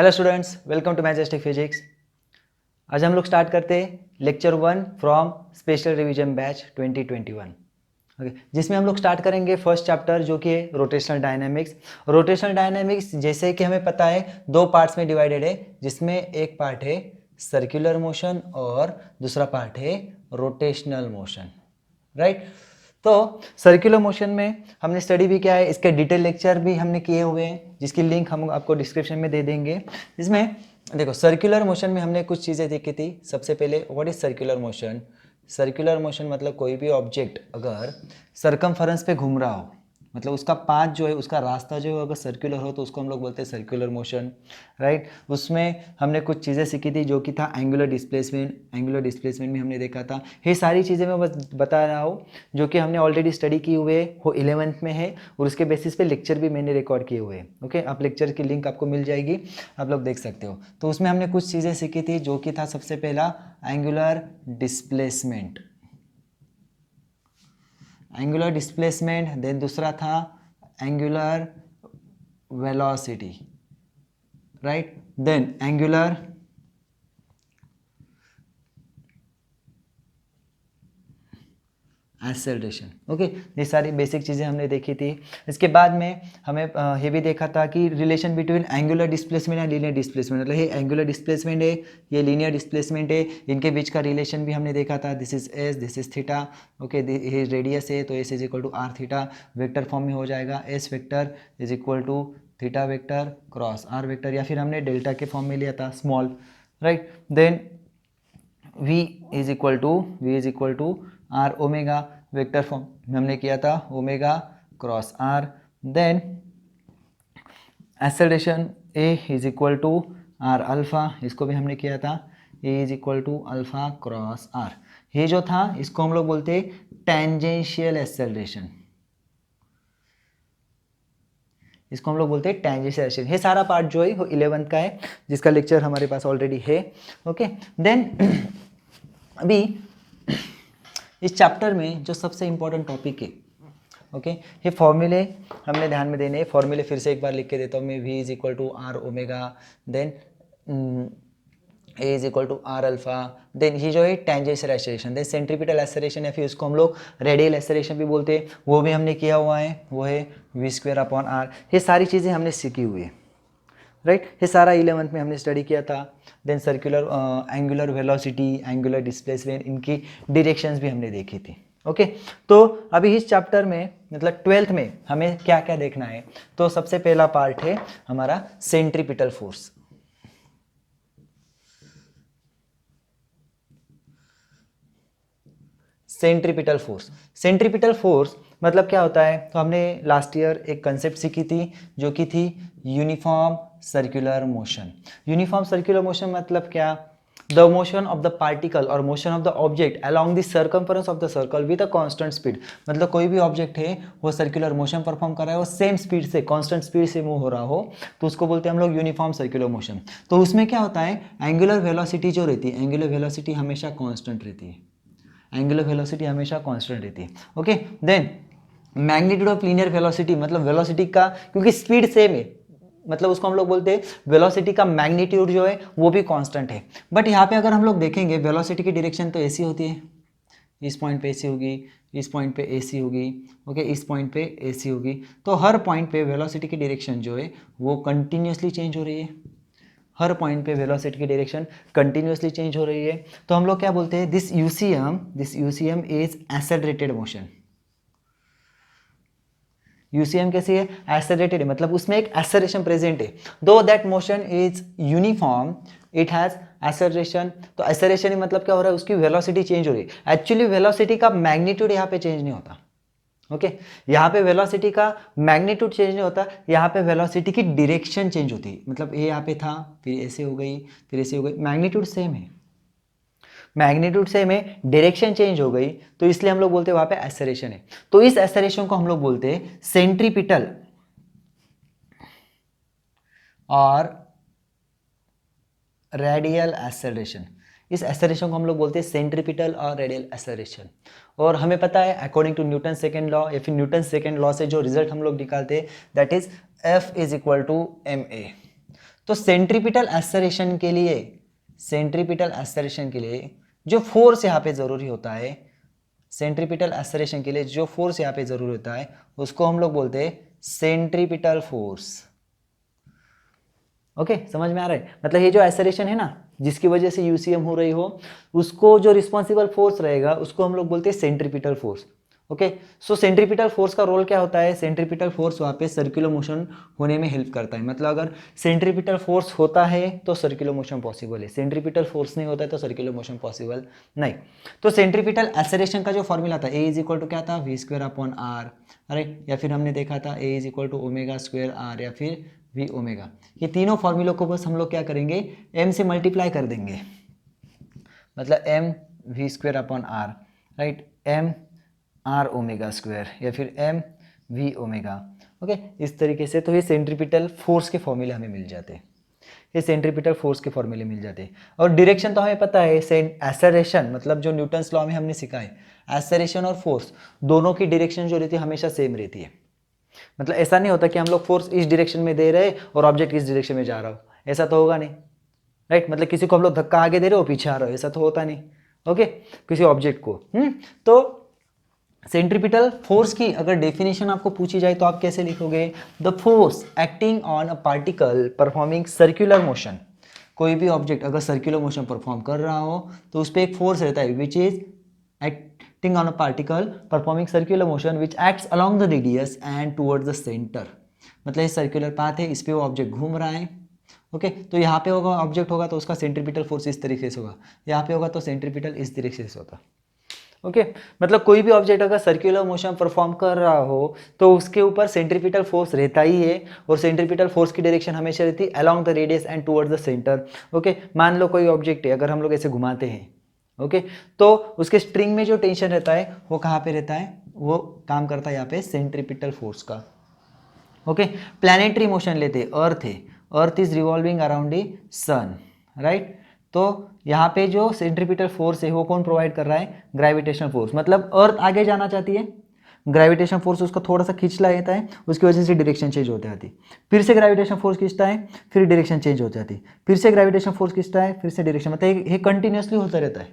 Hello students, welcome to majestic physics. आज हम लोग स्टार्ट करते हैं lecture 1 from special revision batch 2021। Okay, जिसमें हम लोग स्टार्ट करेंगे फर्स्ट चैप्टर जो कि है रोटेशनल डायनामिक्स। रोटेशनल डायनामिक्स जैसे कि हमें पता है दो पार्ट्स में डिवाइडेड है, जिसमें एक पार्ट है सर्कुलर मोशन और दूसरा पार्ट है रोटेशनल मोशन, राइट। तो सर्कुलर मोशन में हमने स्टडी भी किया है, इसके डिटेल लेक्चर भी हमने किए हुए हैं, जिसकी लिंक हम आपको डिस्क्रिप्शन में दे देंगे। इसमें देखो सर्कुलर मोशन में हमने कुछ चीज़ें देखी थी। सबसे पहले what is circular motion. Circular motion मतलब कोई भी ऑब्जेक्ट अगर सरकमफरेंस पे घूम रहा हो, मतलब उसका पाथ जो है, उसका रास्ता जो है अगर सर्कुलर हो तो उसको हम लोग बोलते हैं सर्कुलर मोशन, राइट। उसमें हमने कुछ चीज़ें सीखी थी जो कि था एंगुलर डिस्प्लेसमेंट। एंगुलर डिस्प्लेसमेंट में हमने देखा था। ये सारी चीज़ें मैं बस बता रहा हूँ जो कि हमने ऑलरेडी स्टडी किए हुए, वो 11th में है और उसके बेसिस पे लेक्चर भी मैंने रिकॉर्ड किए हुए हैं। ओके, आप लेक्चर की लिंक आपको मिल जाएगी, आप लोग देख सकते हो। तो उसमें हमने कुछ चीज़ें सीखी थी जो कि था सबसे पहला angular displacement, angular displacement. Then दूसरा था angular velocity, right. Then angular acceleration. Okay, ये सारी बेसिक चीज़ें हमने देखी थी। इसके बाद में हमें ये भी देखा था कि relation between angular displacement and linear displacement, मतलब ये एंगुलर डिस्प्लेसमेंट है, ये लीनियर डिस्प्लेसमेंट है, इनके बीच का रिलेशन भी हमने देखा था। This is S, this is theta. Okay, ये रेडियस है तो S is equal to R theta, vector form में हो जाएगा। S vector is equal to theta vector cross R vector, या फिर हमने डेल्टा के फॉर्म में लिया था small, right. Then v is equal to R omega, vector form में हमने किया था omega cross R. Then acceleration a is equal to R alpha, इसको भी हमने किया था a is equal to alpha cross R. ये जो था इसको हम लोग बोलते हैं टेंजेंशियल एक्सेलरेशन, इसको हम लोग बोलते हैं टेंजेंशियल एक्सेलरेशन। ये सारा पार्ट जो है वो 11th का है, जिसका लेक्चर हमारे पास ऑलरेडी है। ओके, देन अभी इस चैप्टर में जो सबसे इम्पोर्टेंट टॉपिक है, ओके, ये फॉर्मूले हमने ध्यान में देने हैं। फॉर्मूले फिर से एक बार लिख के देता हूँ मैं। v is equal to R omega, then a is equal to R alpha, then ये जो है tangential acceleration, then centripetal acceleration या फिर उसको हम लोग रेडियल एक्सेलरेशन भी बोलते हैं, वो भी हमने किया हुआ है, वो है v स्क्वायर अपॉन आर। ये सारी चीज़ें हमने सीखी हुई है, राइट। ये सारा 11th में हमने स्टडी किया था। Then circular angular velocity, angular displacement, इनकी डायरेक्शंस भी हमने देखी थी। ओके, तो अभी इस चैप्टर में मतलब 12th में हमें क्या क्या देखना है। तो सबसे पहला पार्ट है हमारा centripetal force. Centripetal force, centripetal force मतलब क्या होता है, तो हमने लास्ट ईयर एक कंसेप्ट सीखी थी जो कि थी uniform circular motion. Uniform circular motion मतलब क्या, the motion of the particle और motion of the object along the circumference of the circle with a constant speed. मतलब कोई भी ऑब्जेक्ट है वो सर्कुलर मोशन परफॉर्म कर रहा है, वो सेम स्पीड से, कांस्टेंट स्पीड से मूव हो रहा हो, तो उसको बोलते हैं हम लोग यूनिफॉर्म सर्कुलर मोशन। तो उसमें क्या होता है, एंगुलर वेलोसिटी जो रहती है, एंगुलर वेलोसिटी हमेशा कांस्टेंट रहती है, एंगुलर वेलोसिटी हमेशा कांस्टेंट रहती है। Okay, then magnitude of linear velocity, मतलब वेलोसिटी का, क्योंकि स्पीड सेम है, मतलब उसको हम लोग बोलते हैं वेलोसिटी का मैग्नीट्यूड जो है वो भी कांस्टेंट है। बट यहाँ पे अगर हम लोग देखेंगे वेलोसिटी की डायरेक्शन तो ऐसी होती है, इस पॉइंट पे ऐसी होगी, इस पॉइंट पे ऐसी होगी, ओके, इस पॉइंट पे ऐसी होगी। तो हर पॉइंट पे वेलोसिटी की डायरेक्शन जो है वो कंटिन्यूसली चेंज हो रही है, हर पॉइंट पे वेलोसिटी की डायरेक्शन कंटिन्यूसली चेंज हो रही है। तो हम लोग क्या बोलते हैं, this UCM is accelerated motion. UCM कैसी है, एक्सेलरेटेड है, मतलब उसमें एक एक्सेलरेशन प्रेजेंट है। दो that motion is uniform it has acceleration. तो एक्सेलरेशन मतलब क्या हो रहा है, उसकी वेलोसिटी चेंज हो रही है। एक्चुअली वेलोसिटी का मैग्नीट्यूड यहाँ पे चेंज नहीं होता। ओके, यहाँ पे वेलोसिटी का मैग्नीट्यूड चेंज नहीं होता, यहाँ पे वेलोसिटी की डायरेक्शन चेंज होती है। मतलब ये यहाँ पे था, फिर ऐसे हो गई, फिर ऐसे हो गई, मैग्नीट्यूड सेम है, मैग्नीट्यूड सेम है, डायरेक्शन चेंज हो गई, तो इसलिए हम लोग बोलते हैं वहां पे एक्सेलरेशन है। तो इस एक्सेलरेशन को हम लोग बोलते हैं सेंट्रीपिटल और रेडियल एक्सेलरेशन। इस एक्सेलरेशन को हम लोग बोलते हैं सेंट्रीपिटल और रेडियल एक्सेलरेशन। और हमें पता है according to Newton second law या फिर न्यूटन सेकेंड लॉ से जो रिजल्ट हम लोग निकालते हैं that is F is equal to ma। तो सेंट्रीपिटल एक्सेलरेशन के लिए, सेंट्रीपिटल एक्सेलरेशन के लिए जो फोर्स यहाँ पे जरूरी होता है, सेंट्रीपिटल एक्सेलरेशन के लिए जो फोर्स यहाँ पे जरूरी होता है उसको हम लोग बोलते हैं सेंट्रीपिटल फोर्स। ओके, समझ में आ रहा है? मतलब ये जो एक्सेलरेशन है ना, जिसकी वजह से यूसीएम हो रही हो, उसको जो रिस्पॉन्सिबल फोर्स रहेगा उसको हम लोग बोलते हैं सेंट्रीपिटल फोर्स। ओके, सो सेंट्रीपिटल फोर्स का रोल क्या होता है? सेंट्रीपिटल फोर्स वहाँ पे सर्कुलर मोशन होने में हेल्प करता है। मतलब अगर सेंट्रीपिटल फोर्स होता है तो सर्कुलर मोशन पॉसिबल है, सेंट्रीपिटल फोर्स नहीं होता है तो सर्कुलर मोशन पॉसिबल नहीं। तो सेंट्रीपिटल एक्सेलरेशन का जो फॉर्मूला था, ए इज इक्वल टू क्या था? वी स्क्वायर अपॉन आर, अरे या फिर हमने देखा था A is equal to omega square R या फिर वी ओमेगा। ये तीनों फॉर्मूलों को बस हम लोग क्या करेंगे? एम से मल्टीप्लाई कर देंगे, मतलब M V square upon R, right, M R omega square या फिर एम वी ओमेगा। ओके, इस तरीके से तो ये सेंट्रीपिटल फोर्स के फॉर्मूले हमें मिल जाते हैं, ये सेंट्रीपिटल फोर्स के फॉर्मूले मिल जाते हैं। और डायरेक्शन तो हमें पता है, एक्सेलरेशन मतलब जो न्यूटन्स लॉ में हमने सीखा है, एक्सेलरेशन और फोर्स दोनों की डायरेक्शन जो रहती है हमेशा सेम रहती है। मतलब ऐसा नहीं होता कि हम लोग फोर्स इस डायरेक्शन में दे रहे और ऑब्जेक्ट इस डायरेक्शन में जा रहा हो, ऐसा तो होगा नहीं, राइट। मतलब किसी को हम लोग धक्का आगे दे रहे हो पीछे आ रहे हो, ऐसा तो होता नहीं। ओके, किसी ऑब्जेक्ट को तो सेंट्रीपिटल फोर्स की अगर डेफिनेशन आपको पूछी जाए तो आप कैसे लिखोगे? The force acting on a particle performing circular motion. कोई भी ऑब्जेक्ट अगर सर्कुलर मोशन परफॉर्म कर रहा हो तो उस पर एक फोर्स रहता है which is acting on a particle performing circular motion which acts along the radius and towards the centre. मतलब ये सर्कुलर पाथ है, इस पर वो ऑब्जेक्ट घूम रहा है। ओके, तो यहाँ पे होगा ऑब्जेक्ट होगा तो उसका सेंट्रीपिटल फोर्स इस तरीके से होगा, यहाँ पे होगा तो सेंट्रीपिटल इस तरीके से होता। ओके, मतलब कोई भी ऑब्जेक्ट अगर सर्कुलर मोशन परफॉर्म कर रहा हो तो उसके ऊपर सेंट्रीपिटल फोर्स रहता ही है, और सेंट्रीपिटल फोर्स की डायरेक्शन हमेशा रहती है along the radius and towards the centre. Okay, मान लो कोई ऑब्जेक्ट है, अगर हम लोग ऐसे घुमाते हैं, ओके, तो उसके स्ट्रिंग में जो टेंशन रहता है वो कहाँ पे रहता है? वो काम करता है यहाँ पे सेंट्रीपिटल फोर्स का। ओके, प्लैनेटरी मोशन लेते, अर्थ है, earth is revolving around the sun, right. तो यहाँ पे जो सेंट्रीपिटल फोर्स है वो कौन प्रोवाइड कर रहा है? Gravitational force. मतलब अर्थ आगे जाना चाहती है, ग्रेविटेशन फोर्स उसको थोड़ा सा खींच लेता है, उसकी वजह से डायरेक्शन चेंज होती आती, फिर से ग्रेविटेशन फोर्स खींचता है, फिर डायरेक्शन चेंज हो जाती, फिर से ग्रेविटेशन फोर्स खींचता है, फिर से डायरेक्शन, मतलब ये कंटिन्यूसली होता रहता है।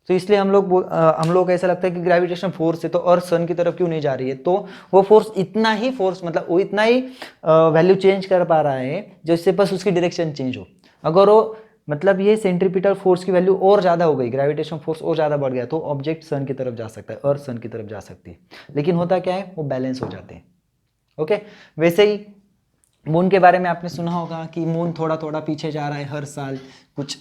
तो इसलिए हम लोग ऐसा लगता है कि ग्रेविटेशन फोर्स है तो अर्थ सन की तरफ क्यों नहीं जा रही है? तो वो फोर्स इतना ही फोर्स, मतलब वो इतना ही वैल्यू चेंज कर पा रहा है जिससे बस उसकी डायरेक्शन चेंज हो। अगर वो मतलब ये सेंट्रीपिटल फोर्स की वैल्यू और ज़्यादा हो गई, ग्रेविटेशन फोर्स और ज़्यादा बढ़ गया, तो ऑब्जेक्ट सन की तरफ जा सकता है, अर्थ सन की तरफ जा सकती है। लेकिन होता क्या है? वो बैलेंस हो जाते हैं। ओके, वैसे ही मून के बारे में आपने सुना होगा कि मून थोड़ा थोड़ा पीछे जा रहा है हर साल, कुछ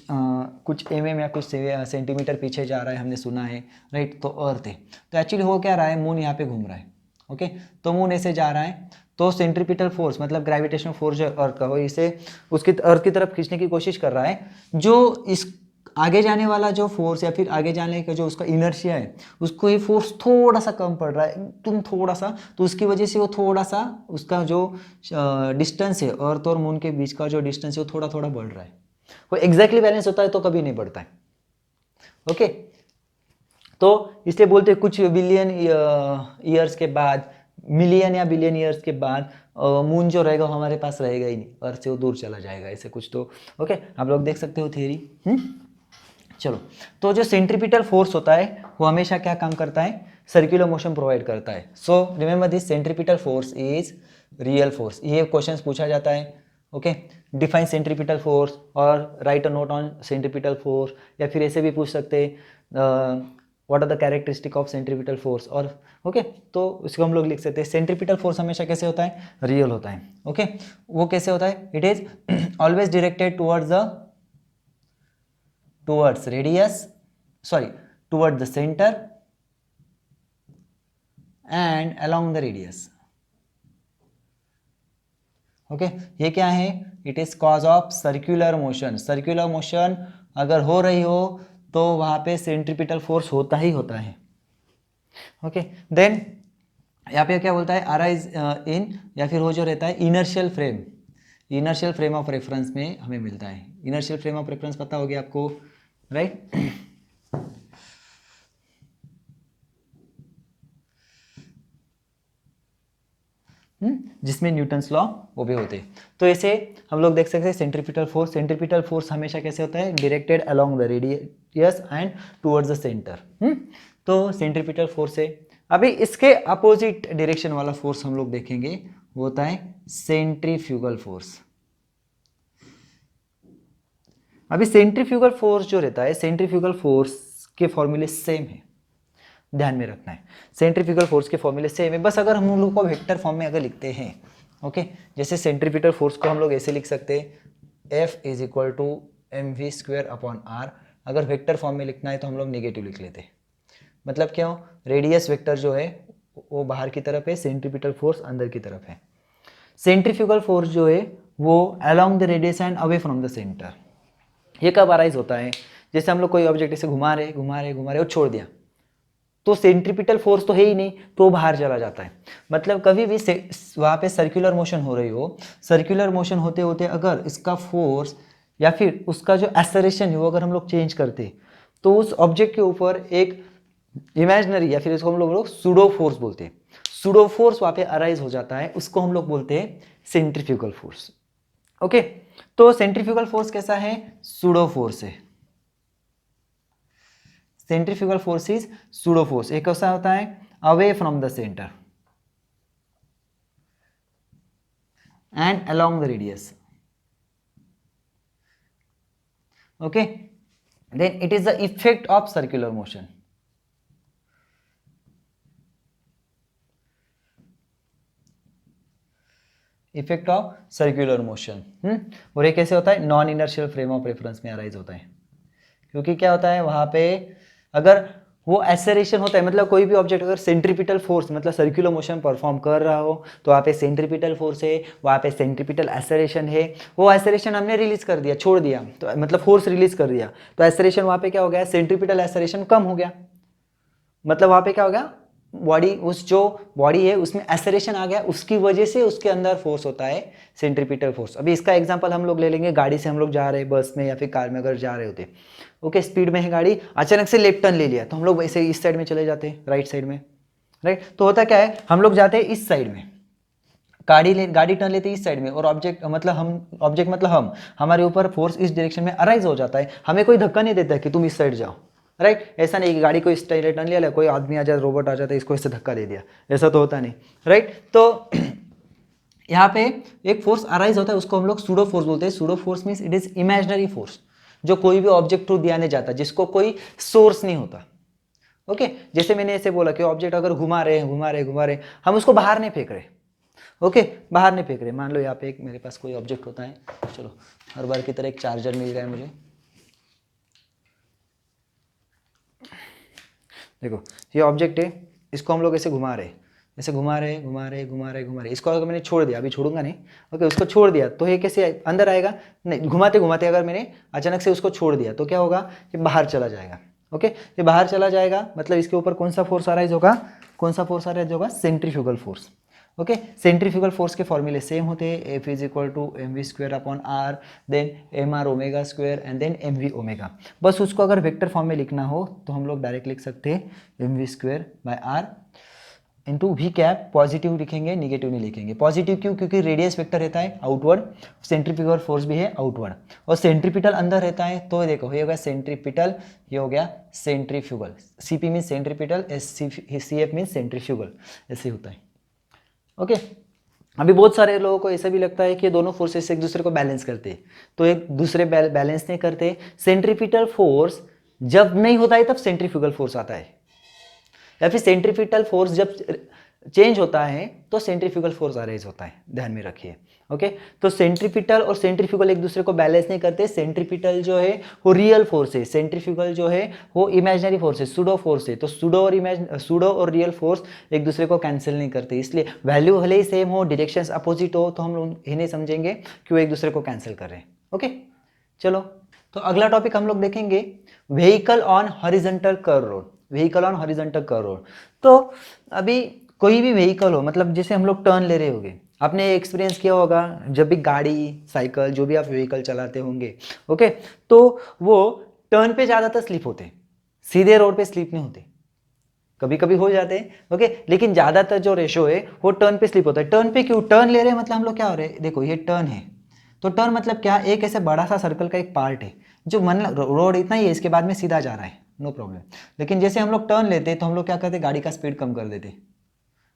mm या कुछ सेंटीमीटर पीछे जा रहा है, हमने सुना है, राइट। तो अर्थ है, तो एक्चुअली हो क्या रहा है? मून यहाँ पे घूम रहा है। ओके, तो मून ऐसे जा रहा है तो सेंट्रीपिटल फोर्स मतलब ग्रेविटेशनल फोर्स जो अर्थ का हो, इसे उसकी अर्थ की तरफ खींचने की कोशिश कर रहा है। जो इस आगे जाने वाला जो फोर्स या फिर आगे जाने का जो उसका इनर्शिया है, उसको ये फोर्स थोड़ा सा कम पड़ रहा है, तुम थोड़ा सा, तो उसकी वजह से वो थोड़ा सा उसका जो डिस्टेंस है अर्थ और मून के बीच का जो डिस्टेंस है वो थोड़ा थोड़ा बढ़ रहा है। वो एग्जैक्टली बैलेंस होता है तो कभी नहीं बढ़ता है। ओके, तो इसलिए बोलते हैं कुछ बिलियन ईयर्स के बाद, मिलियन या बिलियन ईयर्स के बाद मून जो रहेगा वो हमारे पास रहेगा ही नहीं, अर्थ से वो दूर चला जाएगा, ऐसे कुछ। तो ओके, आप लोग देख सकते हो थियरी। चलो, तो जो सेंट्रीपिटल फोर्स होता है वो हमेशा क्या काम करता है? सर्कुलर मोशन प्रोवाइड करता है। So remember this, centripetal force is real force. ये क्वेश्चन पूछा जाता है। ओके, डिफाइन सेंट्रीपिटल फोर्स और write a note on centripetal force, या फिर ऐसे भी पूछ सकते what are the characteristic of centripetal force. और ओके, तो उसको हम लोग लिख सकते हैं सेंट्रीपिटल फोर्स हमेशा कैसे होता है? रियल होता है। ओके, वो कैसे होता है? It is always directed towards radius, sorry, towards the center and along the radius. Okay, ये क्या है? It is cause of circular motion. Circular motion अगर हो रही हो तो वहां पे सेंट्रीपिटल फोर्स होता ही होता है। ओके, देन यहाँ पे क्या बोलता है? अराइज इन, या फिर वो जो रहता है inertial frame, inertial frame of reference में हमें मिलता है। इनर्शियल फ्रेम ऑफ रेफरेंस पता होगी आपको, राइट? जिसमें न्यूटन्स लॉ वो भी होते हैं। तो ऐसे हम लोग देख सकते हैं सेंट्रीपिटल फोर्स। सेंट्रीपिटल फोर्स हमेशा कैसे होता है, directed along the radius and towards the centre. तो सेंट्रीपिटल फोर्स है। अभी इसके अपोजिट डायरेक्शन वाला फोर्स हम लोग देखेंगे, वो होता है सेंट्रीफ्यूगल फोर्स। अभी सेंट्रीफ्यूगल फोर्स जो रहता है, सेंट्रीफ्यूगल फोर्स के फॉर्मूले सेम है, ध्यान में रखना है। सेंट्रीफ्यूगल फोर्स के फॉर्मूले सेम है, बस अगर हम लोग को वेक्टर फॉर्म में अगर लिखते हैं, ओके, जैसे सेंट्रीपिटल फोर्स को हम लोग ऐसे लिख सकते हैं, F is equal to mv²/r। अगर वेक्टर फॉर्म में लिखना है तो हम लोग नेगेटिव लिख लेते हैं। मतलब क्या हो, रेडियस वेक्टर जो है वो बाहर की तरफ है, सेंट्रीपिटल फोर्स अंदर की तरफ है। सेंट्रीफ्यूगल फोर्स जो है वो along the radius and away from the centre. ये कब अराइज होता है, जैसे हम लोग कोई ऑब्जेक्ट ऐसे घुमा रहे और छोड़ दिया, तो सेंट्रीपिटल फोर्स तो है ही नहीं, तो बाहर चला जाता है। मतलब कभी भी वहाँ पे सर्कुलर मोशन हो रही हो, सर्कुलर मोशन होते होते अगर इसका फोर्स या फिर उसका जो एक्सेलरेशन है वो अगर हम लोग चेंज करते, तो उस ऑब्जेक्ट के ऊपर एक इमेजिनरी या फिर इसको हम लोग सूडो फोर्स बोलते हैं, सूडो फोर्स वहाँ पे अराइज हो जाता है, उसको हम लोग बोलते हैं सेंट्रीफ्यूगल फोर्स। ओके, तो सेंट्रीफ्यूगल फोर्स कैसा है, सूडो फोर्स है। Centrifugal force is pseudo force. एक कैसा होता है, away from the centre and along the radius. Okay, then it is the effect of circular motion. Effect of circular motion. और ये कैसे होता है, non inertial frame of reference में अराइज होता है। क्योंकि क्या होता है वहां पे अगर वो एक्सेलरेशन होता है, मतलब कोई भी ऑब्जेक्ट अगर सेंट्रीपिटल फोर्स मतलब सर्कुलर मोशन परफॉर्म कर रहा हो, तो वहाँ पे सेंट्रीपिटल फोर्स है, वहाँ पे सेंट्रीपिटल एक्सेलरेशन है, वो एक्सेलरेशन हमने रिलीज कर दिया, छोड़ दिया, तो मतलब फोर्स रिलीज कर दिया, तो एक्सेलरेशन वहाँ पे क्या हो गया, सेंट्रीपिटल एक्सेलरेशन कम हो गया। मतलब वहाँ पे क्या हो गया, बॉडी, उस जो बॉडी है उसमें एक्सेलरेशन आ गया, उसकी वजह से उसके अंदर फोर्स होता है सेंट्रीपिटल फोर्स। अभी इसका एग्जांपल हम लोग ले लेंगे, गाड़ी से हम लोग जा रहे हैं, बस में या फिर कार में अगर जा रहे होते, ओके, स्पीड में है गाड़ी, अचानक से लेफ्ट टर्न ले लिया, तो हम लोग वैसे इस साइड में चले जाते हैं, राइट साइड में, राइट। तो होता क्या है, हम लोग जाते हैं इस साइड में, गाड़ी टर्न लेते हैं इस साइड में, और ऑब्जेक्ट मतलब हम हमारे ऊपर फोर्स इस डायरेक्शन में अराइज हो जाता है, हमें कोई धक्का नहीं देता है कि तुम इस साइड जाओ, राइट। ऐसा नहीं कि गाड़ी को इस साइड टर्न लिया, कोई आदमी आ जाए, रोबोट आ जाता है, इसको इससे धक्का दे दिया, ऐसा तो होता नहीं, राइट। तो यहाँ पे एक फोर्स अराइज होता है, उसको हम लोग सूडो फोर्स बोलते हैं। Pseudo force means it is imaginary force, जो कोई भी ऑब्जेक्ट थ्रू दिया नहीं जाता, जिसको कोई सोर्स नहीं होता। ओके, जैसे मैंने ऐसे बोला कि ऑब्जेक्ट अगर घुमा रहे, हम उसको बाहर नहीं फेंक रहे, ओके, बाहर नहीं फेंक रहे। मान लो यहाँ पे एक मेरे पास कोई ऑब्जेक्ट होता है, चलो हर बार की तरह एक चार्जर मिल गया है मुझे, देखो ये ऑब्जेक्ट है, इसको हम लोग ऐसे घुमा रहे, इसको अगर मैंने छोड़ दिया, अभी छोड़ूंगा नहीं, ओके, उसको छोड़ दिया, तो ये कैसे अंदर आएगा, नहीं, घुमाते घुमाते अगर मैंने अचानक से उसको छोड़ दिया, तो क्या होगा, ये बाहर चला जाएगा। ओके, ये बाहर चला जाएगा, मतलब इसके ऊपर कौन सा फोर्स अराइज होगा, centrifugal force. Okay, centrifugal force के फॉर्मूले सेम होते हैं, F is equal to mv²/r, then mr omega square and then mv omega. बस उसको अगर वेक्टर फॉर्म में लिखना हो तो हम लोग डायरेक्ट लिख सकते हैं mv²/r into V cap. Positive लिखेंगे, निगेटिव नहीं लिखेंगे। पॉजिटिव क्यों, क्योंकि रेडियस वेक्टर रहता है आउटवर्ड, सेंट्रीफ्यूगल फोर्स भी है आउटवर्ड, और सेंट्रीपिटल अंदर रहता है, तो देखो ये हो गया सेंट्रीपिटल, ये हो गया centrifugal. CP mean centripetal, CF mean centrifugal, ऐसे होता है। ओके, अभी बहुत सारे लोगों को ऐसा भी लगता है कि ये दोनों फोर्सेस एक दूसरे को बैलेंस करते हैं, तो एक दूसरे बैलेंस नहीं करते। सेंट्रीपिटल फोर्स जब नहीं होता है तब सेंट्रीफ्यूगल फोर्स आता है, या फिर सेंट्रीपिटल फोर्स जब चेंज होता है तो सेंट्रीफ्यूगल फोर्स अराइज होता है, ध्यान में रखिए। ओके, तो सेंट्रीपिटल और सेंट्रीफ्यूगल एक दूसरे को बैलेंस नहीं करते। सेंट्रीपिटल जो है वो रियल फोर्स है, सेंट्रीफ्यूगल जो है वो इमेजिनरी फोर्स है, सूडो फोर्स है। तो सूडो और रियल फोर्स एक दूसरे को कैंसिल नहीं करते, इसलिए वैल्यू भले ही सेम हो, डायरेक्शंस अपोजिट हो, तो हम लोग इन्हें समझेंगे कि वो एक दूसरे को कैंसिल कर रहे हैं। ओके, चलो, तो अगला टॉपिक हम लोग देखेंगे vehicle on horizontal curve road. Vehicle on horizontal curve road, तो अभी कोई भी व्हीकल हो, मतलब जैसे हम लोग टर्न ले रहे होंगे, आपने एक्सपीरियंस किया होगा, जब भी गाड़ी, साइकिल, जो भी आप व्हीकल चलाते होंगे, ओके, तो वो टर्न पे ज़्यादातर स्लिप होते, सीधे रोड पे स्लिप नहीं होते। कभी कभी हो जाते हैं, ओके, लेकिन ज़्यादातर जो रेशो है वो टर्न पे स्लिप होता है। टर्न पे क्यों टर्न ले रहे हैं, मतलब हम लोग क्या हो रहे हैं, देखो ये टर्न है, तो टर्न मतलब क्या, एक ऐसे बड़ा सा सर्कल का एक पार्ट है जो मन रोड इतना ही है, इसके बाद में सीधा जा रहा है, नो प्रॉब्लम। लेकिन जैसे हम लोग टर्न लेते तो हम लोग क्या करते, गाड़ी का स्पीड कम कर देते,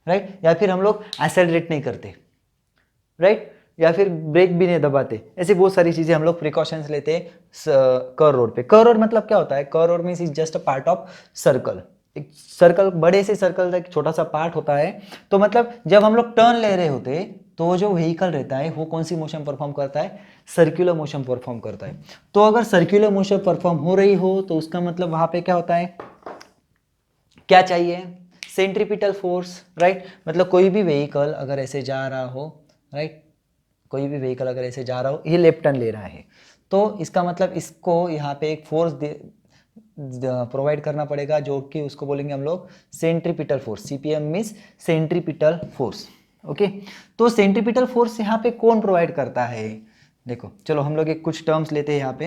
राइट, या फिर हम लोग एक्सेलरेट नहीं करते, राइट, या फिर ब्रेक भी नहीं दबाते। ऐसी बहुत सारी चीज़ें हम लोग प्रिकॉशंस लेते हैं कर्व रोड पे। कर्व रोड मतलब क्या होता है, curve road means is just a part of circle, एक सर्कल, बड़े से सर्कल का एक छोटा सा पार्ट होता है। तो मतलब जब हम लोग टर्न ले रहे होते तो जो व्हीकल रहता है वो कौन सी मोशन परफॉर्म करता है, सर्कुलर मोशन परफॉर्म करता है। तो अगर सर्कुलर मोशन परफॉर्म हो रही हो तो उसका मतलब वहां पे क्या होता है, क्या चाहिए, सेंट्रीपिटल फोर्स, राइट। मतलब कोई भी व्हीकल अगर ऐसे जा रहा हो, राइट, कोई भी व्हीकल अगर ऐसे जा रहा हो, ये लेफ्ट टर्न ले रहा है, तो इसका मतलब इसको यहाँ पे एक फोर्स प्रोवाइड करना पड़ेगा, जो कि उसको बोलेंगे हम लोग centripetal force. CPM means centripetal force, okay. तो सेंट्रीपिटल फोर्स यहाँ पे कौन प्रोवाइड करता है, देखो चलो हम लोग एक कुछ टर्म्स लेते हैं यहाँ पे।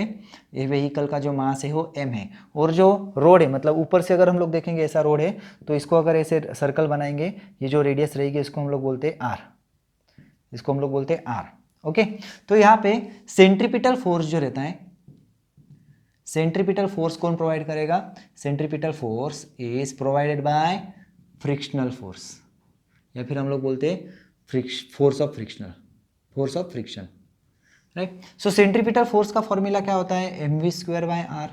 ये व्हीकल का जो मास है वो m है, और जो रोड है, मतलब ऊपर से अगर हम लोग देखेंगे ऐसा रोड है, तो इसको अगर ऐसे सर्कल बनाएंगे, ये जो रेडियस रहेगी इसको हम लोग बोलते हैं r, इसको हम लोग बोलते हैं r, ओके। तो यहाँ पे सेंट्रीपिटल फोर्स जो रहता है, सेंट्रीपिटल फोर्स कौन प्रोवाइड करेगा, centripetal force is provided bye frictional force, या फिर हम लोग बोलते हैं force of frictional, force of friction, right. So centripetal force का फॉर्मूला क्या होता है, mv²/r।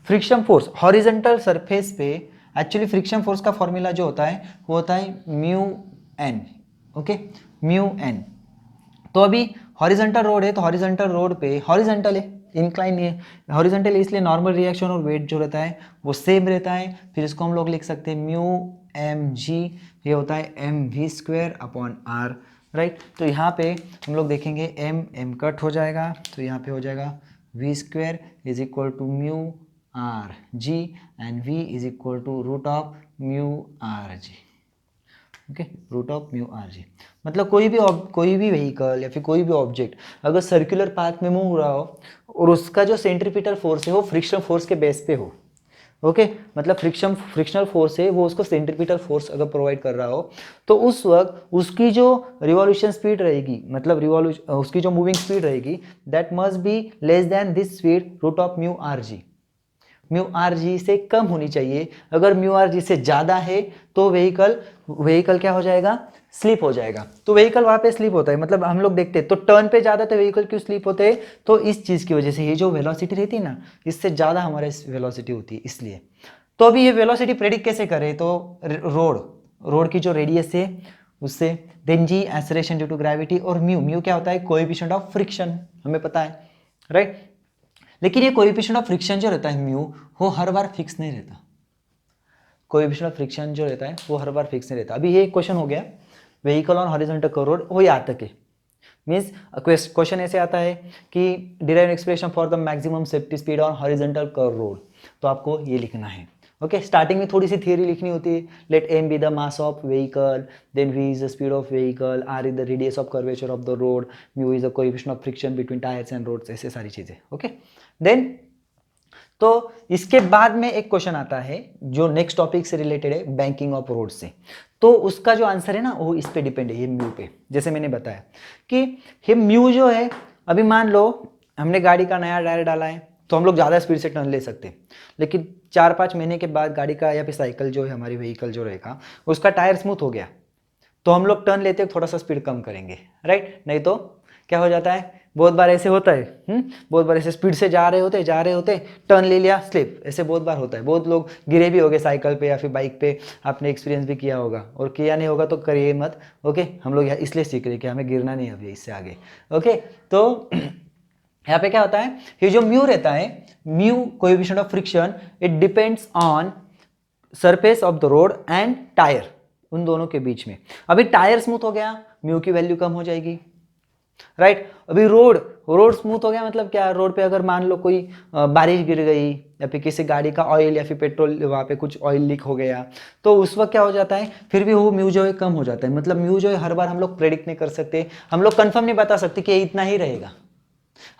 Friction force horizontal surface पे, एक्चुअली फ्रिक्शन फोर्स का फॉर्मूला जो होता है वो होता है μn, ओके, μn। तो अभी हॉरिजॉन्टल रोड है, तो हॉरिजॉन्टल रोड पे हॉरिजॉन्टल है, इंक्लाइन नहीं है, हॉरिजॉन्टल है, इसलिए नॉर्मल रिएक्शन और वेट जो रहता है वो सेम रहता है। फिर इसको हम लोग लिख सकते हैं μmg, ये होता है mv²/r, राइट। तो यहाँ पे हम लोग देखेंगे m कट हो जाएगा, तो यहाँ पे हो जाएगा v² is equal to μrg and v is equal to root of μrg, okay, root of μrg। मतलब कोई भी व्हीकल या फिर कोई भी ऑब्जेक्ट अगर सर्कुलर पाथ में मूव हो रहा हो और उसका जो सेंट्रीपिटल फोर्स है वो फ्रिक्शनल फोर्स के बेस पे हो, ओके, मतलब फ्रिक्शनल फोर्स है वो उसको सेंट्रीपिटल फोर्स अगर प्रोवाइड कर रहा हो, तो उस वक्त उसकी जो रिवॉल्यूशन स्पीड रहेगी, मतलब उसकी जो मूविंग स्पीड रहेगी, that must be less than this speed root of μrg। μrg से कम होनी चाहिए। अगर μrg से ज़्यादा है तो व्हीकल क्या हो जाएगा, स्लिप हो जाएगा। तो व्हीकल वहाँ पे स्लिप होता है, मतलब हम लोग देखते हैं तो टर्न पे ज़्यादा तो व्हीकल क्यों स्लिप होते हैं, तो इस चीज़ की वजह से, ये जो वेलोसिटी रहती है ना, इससे ज़्यादा हमारे वेलोसिटी होती है इसलिए। तो अभी ये वेलोसिटी प्रेडिक्ट कैसे करें, तो रोड की जो रेडियस है उससे, then G acceleration due to gravity, और म्यू क्या होता है, कोएफिशिएंट ऑफ फ्रिक्शन, हमें पता है, राइट। लेकिन ये कोएफिशिएंट ऑफ फ्रिक्शन जो रहता है म्यू, वो हर बार फिक्स नहीं रहता। कोएफिशिएंट ऑफ फ्रिक्शन जो रहता है वो हर बार फिक्स नहीं रहता। अभी ये क्वेश्चन हो गया vehicle on horizontal curve road, वो याद तक है, मीन्स क्वेश्चन ऐसे आता है कि derive expression for the maximum safety speed on horizontal curve road, तो आपको ये लिखना है, ओके। स्टार्टिंग में थोड़ी सी थियरी लिखनी होती है, let m be the mass of vehicle, then v is the speed of vehicle, r is the radius of curvature of the road, mu is the coefficient of friction between tyres and roads, ऐसे सारी चीजें, okay. Then तो इसके बाद में एक question आता है जो नेक्स्ट टॉपिक से रिलेटेड है, बैंकिंग ऑफ रोड से। तो उसका जो आंसर है ना वो इस पे डिपेंड है, ये म्यू पे। जैसे मैंने बताया कि ये म्यू जो है, अभी मान लो हमने गाड़ी का नया टायर डाला है तो हम लोग ज़्यादा स्पीड से टर्न ले सकते हैं, लेकिन 4-5 महीने के बाद गाड़ी का या फिर साइकिल जो है, हमारी व्हीकल जो रहेगा, उसका टायर स्मूथ हो गया, तो हम लोग टर्न लेते थोड़ा सा स्पीड कम करेंगे, राइट। नहीं तो क्या हो जाता है, बहुत बार ऐसे होता है, बहुत बार ऐसे स्पीड से जा रहे होते टर्न ले लिया, स्लिप, ऐसे बहुत बार होता है। बहुत लोग गिरे भी होंगे साइकिल पे या फिर बाइक पे, आपने एक्सपीरियंस भी किया होगा, और किया नहीं होगा तो करिए मत, ओके। हम लोग इसलिए सीख रहे हैं कि हमें गिरना नहीं अभी इससे आगे, ओके। तो यहाँ पे क्या होता है, ये जो म्यू रहता है, mu coefficient of friction, it depends on surface of the road and tyre, उन दोनों के बीच में। अभी टायर स्मूथ हो गया, म्यू की वैल्यू कम हो जाएगी, राइट। अभी रोड स्मूथ हो गया मतलब क्या, रोड पे अगर मान लो कोई बारिश गिर गई या फिर किसी गाड़ी का ऑयल या फिर पेट्रोल, वहाँ पे कुछ ऑयल लीक हो गया, तो उस वक्त क्या हो जाता है, फिर भी वो म्यू जो है कम हो जाता है। मतलब म्यू जो है हर बार हम लोग प्रेडिक्ट नहीं कर सकते, हम लोग कंफर्म नहीं बता सकते कि ये इतना ही रहेगा,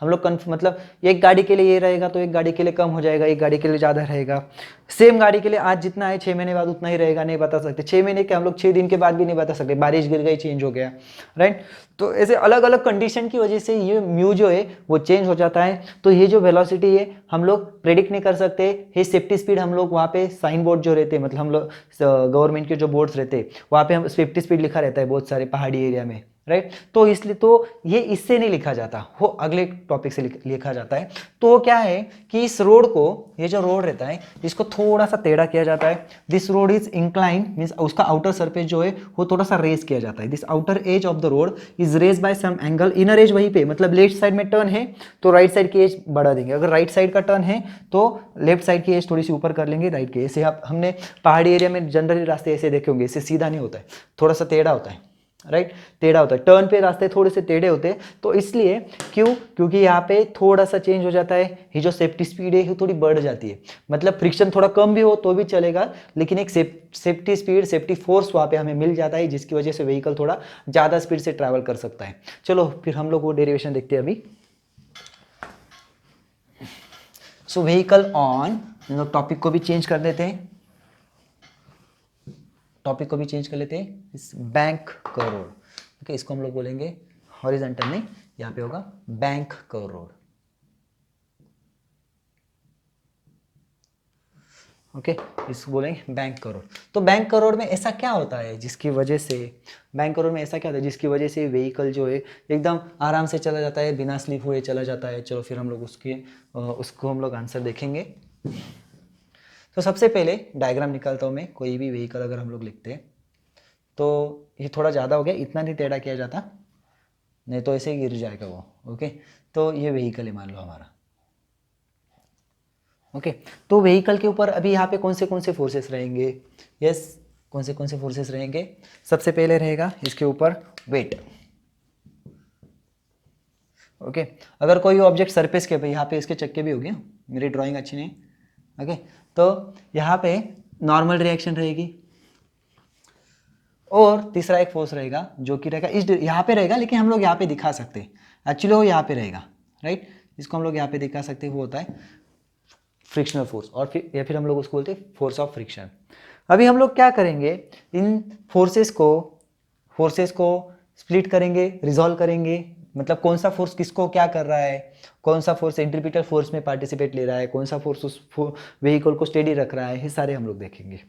हम लोग मतलब एक गाड़ी के लिए ये रहेगा तो एक गाड़ी के लिए कम हो जाएगा, एक गाड़ी के लिए ज़्यादा रहेगा। सेम गाड़ी के लिए आज जितना है 6 महीने बाद उतना ही रहेगा, नहीं बता सकते। 6 महीने के हम लोग 6 दिन के बाद भी नहीं बता सकते, बारिश गिर गई चेंज हो गया, राइट। तो ऐसे अलग अलग कंडीशन की वजह से ये म्यू जो है वो चेंज हो जाता है। तो ये जो वेलोसिटी है हम लोग प्रेडिक्ट नहीं कर सकते। ये सेफ्टी स्पीड हम लोग वहाँ पे साइन बोर्ड जो रहते हैं, मतलब हम लोग गवर्नमेंट के जो बोर्ड्स रहते हैं वहाँ पे हम सेफ्टी स्पीड लिखा रहता है बहुत सारे पहाड़ी एरिया में, राइट। तो इसलिए तो ये इससे नहीं लिखा जाता, वो अगले टॉपिक से लिखा जाता है। तो क्या है कि इस रोड को, ये जो रोड रहता है इसको थोड़ा सा टेढ़ा किया जाता है। This road is incline, means उसका आउटर सरफेस जो है वो थोड़ा सा रेज किया जाता है। This outer edge of the road is raise by some angle, inner edge वहीं पे, मतलब लेफ्ट साइड में टर्न है तो राइट साइड की एज बढ़ा देंगे, अगर राइट साइड का टर्न है तो लेफ्ट साइड की एज थोड़ी सी ऊपर कर लेंगे राइट की। ऐसे आप हमने पहाड़ी एरिया में जनरली रास्ते ऐसे देखे होंगे, इससे सीधा नहीं होता है, थोड़ा सा टेढ़ा होता है, राइट, टेढ़ा होता है। टर्न पे रास्ते थोड़े से टेढ़े होते हैं, तो इसलिए क्योंकि यहाँ पे थोड़ा सा चेंज हो जाता है, ये जो सेफ्टी स्पीड है ये थोड़ी बढ़ जाती है। मतलब फ्रिक्शन थोड़ा कम भी हो तो भी चलेगा, लेकिन एक सेफ्टी स्पीड, सेफ्टी फोर्स वहाँ पे हमें मिल जाता है, जिसकी वजह से व्हीकल थोड़ा ज़्यादा स्पीड से ट्रैवल कर सकता है। चलो फिर हम लोग वो डेरिवेशन देखते हैं अभी। सो व्हीकल ऑन, टॉपिक को भी चेंज कर देते हैं, टॉपिक को भी चेंज कर लेते हैं, इस बैंक कर्व रोड। ओके, इसको हम लोग बोलेंगे हॉरिजॉन्टल नहीं, यहाँ पे होगा बैंक कर्व रोड। ओके, इसको बोलेंगे बैंक कर्व रोड। तो बैंक कर्व रोड में ऐसा क्या होता है जिसकी वजह से, बैंक कर्व रोड में ऐसा क्या होता है जिसकी वजह से व्हीकल जो है एकदम आराम से चला जाता है, बिना स्लिप हुए चला जाता है। चलो फिर हम लोग उसको हम लोग आंसर देखेंगे। तो सबसे पहले डायग्राम निकालता हूँ मैं, कोई भी व्हीकल अगर हम लोग लिखते हैं तो ये थोड़ा ज़्यादा हो गया, इतना नहीं टेढ़ा किया जाता, नहीं तो ऐसे ही गिर जाएगा वो। ओके, तो ये व्हीकल है मान लो हमारा। ओके, तो व्हीकल के ऊपर अभी यहाँ पे कौन से फोर्सेस रहेंगे? यस, कौन से फोर्सेस रहेंगे? सबसे पहले रहेगा इसके ऊपर वेट। ओके, अगर कोई ऑब्जेक्ट सरफेस के पे, यहाँ पे इसके चक्के भी हो गए, मेरी ड्राइंग अच्छी नहीं। ओके, तो यहाँ पे नॉर्मल रिएक्शन रहेगी, और तीसरा एक फोर्स रहेगा जो कि रहेगा इस यहाँ पे रहेगा, लेकिन हम लोग यहाँ पे दिखा सकते हैं, एक्चुअली वो यहाँ पे रहेगा, राइट। इसको हम लोग यहाँ पे दिखा सकते हैं, वो होता है फ्रिक्शनल फोर्स, और फिर या फिर हम लोग उसको बोलते हैं फोर्स ऑफ फ्रिक्शन। अभी हम लोग क्या करेंगे, इन फोर्सेस को स्प्लिट करेंगे, रिजॉल्व करेंगे, मतलब कौन सा फोर्स किसको क्या कर रहा है, कौन सा फोर्स सेंट्रीपिटल फोर्स में पार्टिसिपेट ले रहा है, कौन सा फोर्स उस व्हीकल को स्टेडी रख रहा है, ये सारे हम लोग देखेंगे।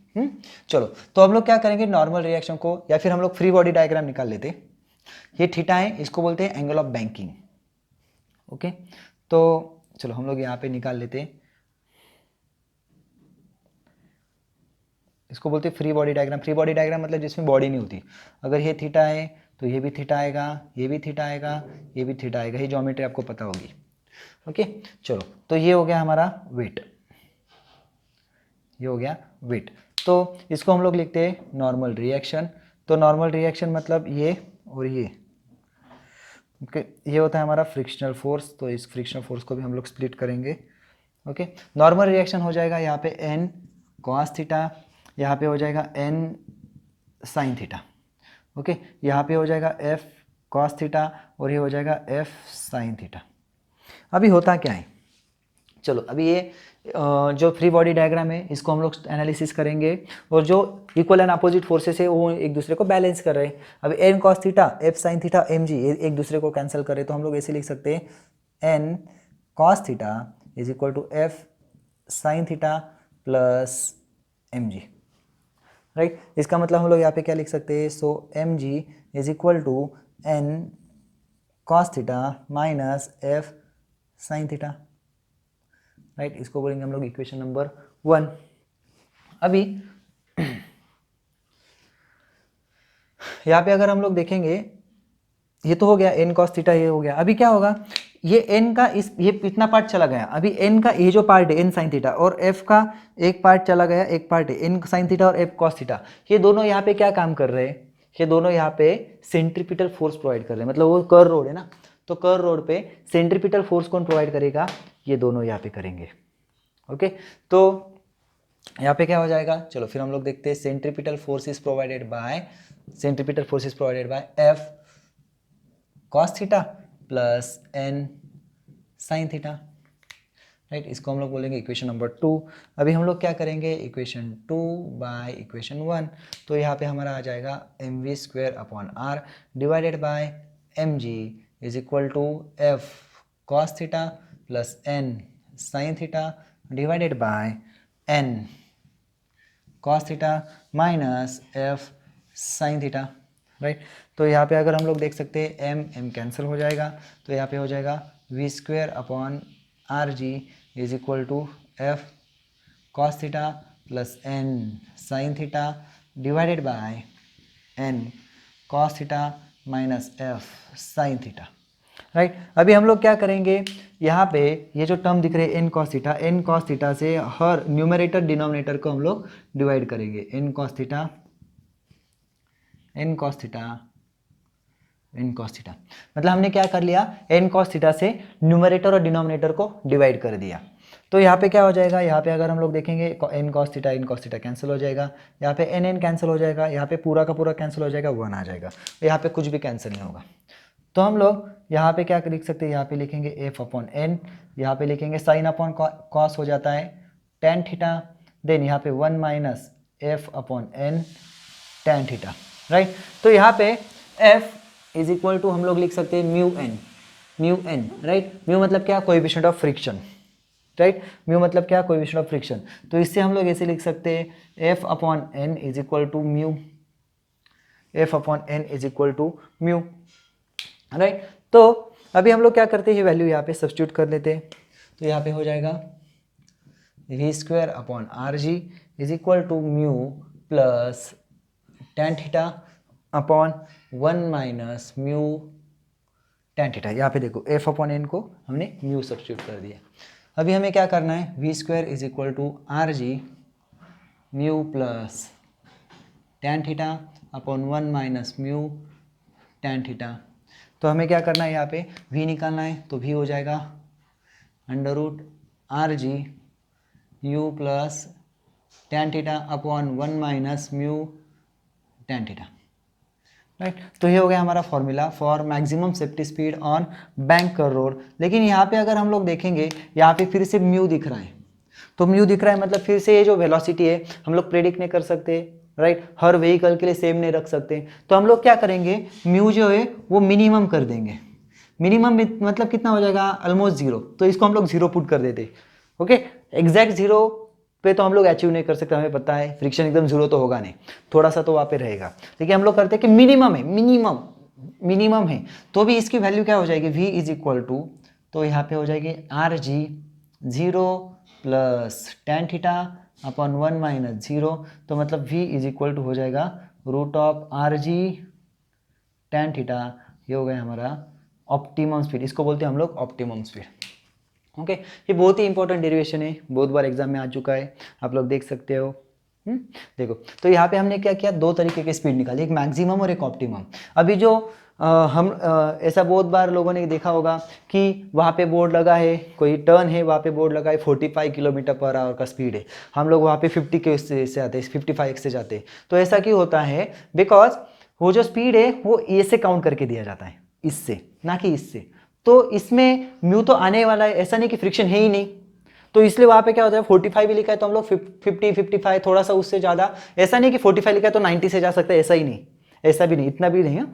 चलो, तो हम लोग क्या करेंगे, नॉर्मल रिएक्शन को, या फिर हम लोग फ्री बॉडी डायग्राम निकाल लेते हैं। ये थीटा है, इसको बोलते हैं एंगल ऑफ बैंकिंग। ओके, तो चलो हम लोग यहाँ पे निकाल लेते हैं, इसको बोलते हैं free body diagram. Free body diagram मतलब जिसमें बॉडी नहीं होती। अगर ये थीटा है तो ये भी थीटा आएगा, ये भी थीटा आएगा, ये भी थीटा आएगा, ये ज्योमेट्री आपको पता होगी। ओके, चलो, तो ये हो गया हमारा वेट, ये हो गया वेट। तो इसको हम लोग लिखते हैं नॉर्मल रिएक्शन। तो नॉर्मल रिएक्शन मतलब ये और ये। ओके, ये होता है हमारा फ्रिक्शनल फोर्स, तो इस फ्रिक्शनल फोर्स को भी हम लोग स्प्लिट करेंगे। ओके, नॉर्मल रिएक्शन हो जाएगा यहाँ पे एन कॉस थीटा, यहाँ पे हो जाएगा एन साइन थीटा। ओके, यहाँ पे हो जाएगा एफ कॉस थीटा, और ये हो जाएगा एफ साइन थीटा। अभी होता क्या है, चलो अभी ये जो फ्री बॉडी डायग्राम है इसको हम लोग एनालिसिस करेंगे, और जो इक्वल एंड अपोजिट फोर्सेस है वो एक दूसरे को बैलेंस कर रहे हैं। अभी N cos theta, F sign theta, M G एक दूसरे को कैंसिल करे, तो हम लोग ऐसे लिख सकते हैं N cos theta is equal to F sign theta plus M G, right. इसका मतलब हम लोग यहाँ पे क्या लिख सकते हैं, so M G is equal to N cos theta minus F sign theta, right. इसको बोलेंगे हम लोग इक्वेशन नंबर 1। अभी यहाँ पे अगर हम लोग देखेंगे, ये तो हो गया एन कॉस थीटा, ये हो गया। अभी क्या होगा, ये एन का ये इतना पार्ट चला गया, अभी एन का ये जो पार्ट है एन साइन थीटा, और एफ का एक पार्ट चला गया, एक पार्ट है एन साइन थीटा और एफ कॉस थीटा। ये दोनों यहाँ पे क्या काम कर रहे हैं, ये दोनों यहाँ पे सेंट्रीपिटल फोर्स प्रोवाइड कर रहे हैं, मतलब वो कर्व रोड है ना, तो कर्व रोड पे सेंट्रीपिटल फोर्स कौन प्रोवाइड करेगा, ये दोनों यहाँ पे करेंगे। ओके, तो यहाँ पे क्या हो जाएगा, चलो फिर हम लोग देखते हैं। Centripetal force is provided by F cos theta plus N sine theta, right. इसको हम लोग बोलेंगे इक्वेशन नंबर 2। अभी हम लोग क्या करेंगे, इक्वेशन 2 बाय इक्वेशन 1। तो यहाँ पे हमारा आ जाएगा mv² divided by mg is equal to f cos theta plus n sine theta divided by n cos theta minus f sine theta, right. तो यहाँ पे अगर हम लोग देख सकते हैं m कैंसिल हो जाएगा, तो यहाँ पे हो जाएगा v²/rg is equal to f cos theta plus n sine theta divided by n cos theta minus f sine theta, right. अभी हम लोग क्या करेंगे, यहाँ पे ये जो टर्म दिख रहे हैं n cos थीटा से हर न्यूमरेटर डिनोमिनेटर को हम लोग डिवाइड करेंगे। n cos थीटा मतलब हमने क्या कर लिया, n cos थीटा से न्यूमरेटर और डिनोमिनेटर को डिवाइड कर दिया। तो यहाँ पे क्या हो जाएगा, यहाँ पे अगर हम लोग देखेंगे n cos थीटा कैंसिल हो जाएगा, यहाँ पे n कैंसिल हो जाएगा, यहाँ पे पूरा का पूरा कैंसिल हो जाएगा, 1 आ जाएगा, यहाँ पे कुछ भी कैंसिल नहीं होगा। तो हम लोग यहाँ पे क्या लिख सकते हैं, यहाँ पे लिखेंगे f/n, यहाँ पे लिखेंगे साइन अपॉन कॉस हो जाता है tan थीटा, देन यहाँ पे 1 minus f/n tan theta, right. तो यहाँ पे f इज इक्वल टू हम लोग लिख सकते हैं म्यू एन, राइट। म्यू मतलब क्या, coefficient of friction, right. Mu मतलब क्या, कोएफिशिएंट ऑफ फ्रिक्शन। तो इससे हम लोग ऐसे लिख सकते हैं f/n is equal to mu, right. तो अभी हम लोग क्या करते हैं, ये वैल्यू यहाँ पे सब्स्टिट्यूट कर लेते हैं। तो यहाँ पे हो जाएगा v²/rg is equal to mu plus tan theta upon 1 minus mu tan theta. यहाँ पे देखो f/n को हमने म्यू सब्स्टिट्यूट कर दिया। अभी हमें क्या करना है, v² is equal to rg mu plus tan theta upon 1 minus mu tan theta. तो हमें क्या करना है, यहाँ पे v निकालना है, तो v हो जाएगा √rg u plus tan theta upon 1 minus mu tan theta, right. तो ये हो गया हमारा formula for maximum safety speed on banker road. लेकिन यहाँ पे अगर हम लोग देखेंगे, यहाँ पे फिर से म्यू दिख रहा है, तो म्यू दिख रहा है मतलब फिर से ये जो वेलोसिटी है हम लोग प्रेडिक्ट नहीं कर सकते, राइट। हर व्हीकल के लिए सेम नहीं रख सकते। तो हम लोग क्या करेंगे, म्यू जो है वो मिनिमम कर देंगे। मिनिमम मतलब कितना हो जाएगा, ऑलमोस्ट 0। तो इसको हम लोग 0 पुट कर देते, ओके। एग्जैक्ट 0 पे तो हम लोग अचीव नहीं कर सकते, हमें पता है फ्रिक्शन एकदम 0 तो होगा नहीं, थोड़ा सा तो वहाँ पे रहेगा। लेकिन हम लोग करते हैं कि मिनिमम है, मिनिमम है, तो भी इसकी वैल्यू क्या हो जाएगी, v इज इक्वल टू, तो यहाँ पे हो जाएगी rg 0 plus tan theta upon 1 minus 0। तो मतलब v इज इक्वल टू हो जाएगा √rg tan थीटा। ये हो गया हमारा ऑप्टिमम स्पीड, इसको बोलते हैं हम लोग ऑप्टिमम स्पीड, ओके। ये बहुत ही इंपॉर्टेंट डेरिवेशन है, बहुत बार एग्जाम में आ चुका है, आप लोग देख सकते हो। देखो, तो यहाँ पे हमने क्या किया, 2 तरीके की स्पीड निकाली, एक मैक्सिमम और एक ऑप्टिमम। अभी जो ऐसा बहुत बार लोगों ने देखा होगा कि वहाँ पे बोर्ड लगा है, कोई टर्न है, वहाँ पे बोर्ड लगा है 45 किलोमीटर पर आवर का स्पीड है, हम लोग वहाँ पे 50 के से आते हैं, 55 से जाते हैं। तो ऐसा क्यों होता है, बिकॉज वो जो स्पीड है वो ए से काउंट करके दिया जाता है, इससे ना कि इससे। तो इसमें म्यू तो आने वाला है, ऐसा नहीं कि फ्रिक्शन है ही नहीं, तो इसलिए वहाँ पे क्या होता है 45 भी लिखा है तो हम लोग 50 55 थोड़ा सा उससे ज़्यादा, ऐसा नहीं कि 45 लिखा है तो 90 से जा सकता है, ऐसा ही नहीं, ऐसा भी नहीं, इतना भी नहीं है।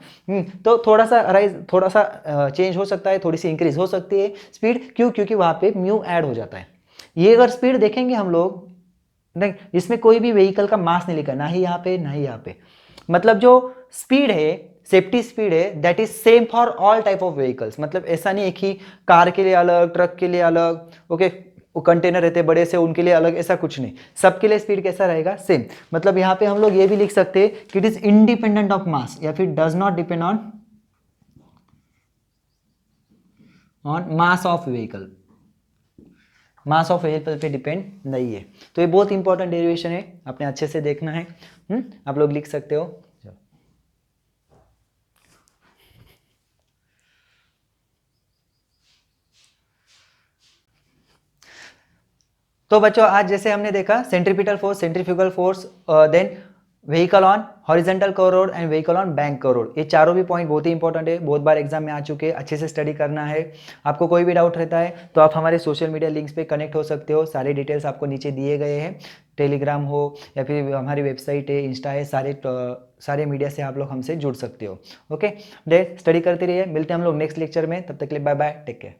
तो थोड़ा सा राइज, थोड़ा सा चेंज हो सकता है, थोड़ी सी इंक्रीज हो सकती है स्पीड, क्यों, क्योंकि वहाँ पे म्यू ऐड हो जाता है। ये अगर स्पीड देखेंगे हम लोग, नहीं इसमें कोई भी व्हीकल का मास नहीं लिखा, ना ही यहाँ पे ना ही यहाँ पे, मतलब जो स्पीड है, सेफ्टी स्पीड है, that is same for all type of vehicles. मतलब ऐसा नहीं है कि कार के लिए अलग, ट्रक के लिए अलग, ओके, वो कंटेनर रहते बड़े से उनके लिए अलग, ऐसा कुछ नहीं, सबके लिए स्पीड कैसा रहेगा, सेम। मतलब यहाँ पे हम लोग ये भी लिख सकते हैं कि it is independent of mass, या फिर does not depend on mass of vehicle, mass of vehicle पे डिपेंड नहीं है। तो ये बहुत इंपॉर्टेंट डेरिवेशन है, आपने अच्छे से देखना है। आप लोग लिख सकते हो। तो बच्चों आज जैसे हमने देखा centripetal force, centrifugal force, then vehicle on horizontal road and vehicle on bank road, ये चारों भी पॉइंट बहुत ही इंपॉर्टेंट है, बहुत बार एग्जाम में आ चुके हैं, अच्छे से स्टडी करना है। आपको कोई भी डाउट रहता है तो आप हमारे सोशल मीडिया लिंक्स पे कनेक्ट हो सकते हो, सारे डिटेल्स आपको नीचे दिए गए हैं, टेलीग्राम हो या फिर हमारी वेबसाइट है, इंस्टा है, सारे मीडिया से आप लोग हमसे जुड़ सकते हो। ओके, डे स्टडी करते रहिए, मिलते हैं हम लोग नेक्स्ट लेक्चर में, तब तक के लिए बाय बाय, टेक केयर।